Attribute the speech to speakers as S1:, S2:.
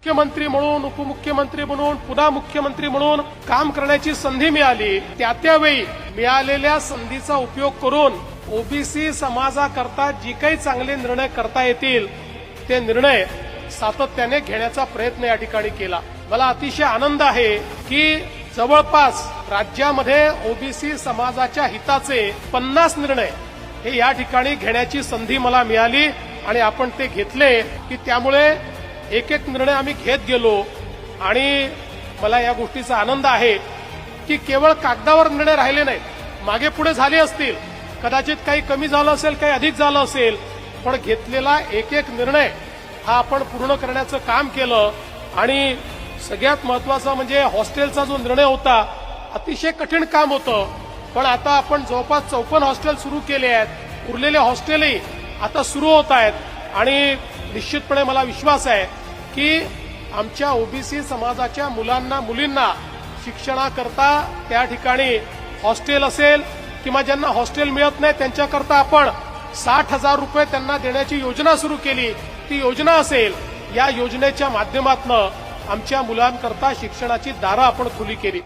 S1: मुख्यमंत्री म्हणून, उपमुख्यमंत्री म्हणून, पुन्हा मुख्यमंत्री म्हणून काम करण्याची संधी मिळाली. त्यावेळी मिळालेल्या संधीचा उपयोग करून ओबीसी समाजाकरता जी काही चांगले निर्णय करता येतील ते निर्णय सातत्याने घेण्याचा प्रयत्न या ठिकाणी केला. मला अतिशय आनंद आहे की जवळपास राज्यामध्ये ओबीसी समाजाच्या हिताचे 50 निर्णय हे या ठिकाणी घेण्याची संधी मला मिळाली आणि आपण ते घेतले की त्यामुळे एक एक निर्णय आम्ही घेत गेलो आणि मला या गोष्टीचा आनंद आहे की केवळ कागदावर निर्णय राहिले नाहीत. मागे पुढे झाले असतील, कदाचित काही कमी झालं असेल, काही अधिक झालं असेल, पण घेतलेला एक एक निर्णय हा आपण पूर्ण करण्याचं काम केलं. आणि सगळ्यात महत्वाचं म्हणजे हॉस्टेलचा जो निर्णय होता, अतिशय कठीण काम होतं, पण आता आपण जवळपास 54 हॉस्टेल सुरू केले आहेत. उरलेले हॉस्टेलही आता सुरू होत आहेत आणि निश्चितपणे मला विश्वास आहे की आमच्या ओबीसी समाजाच्या मुलांना मुलींना शिक्षणाकरता त्या ठिकाणी हॉस्टेल असेल किंवा ज्यांना हॉस्टेल मिळत नाही त्यांच्याकरता आपण 60,000 रुपये त्यांना देण्याची योजना सुरू केली. ती योजना असेल, या योजनेच्या माध्यमातून आमच्या मुलांकरता शिक्षणाची दारं आपण खुली केली.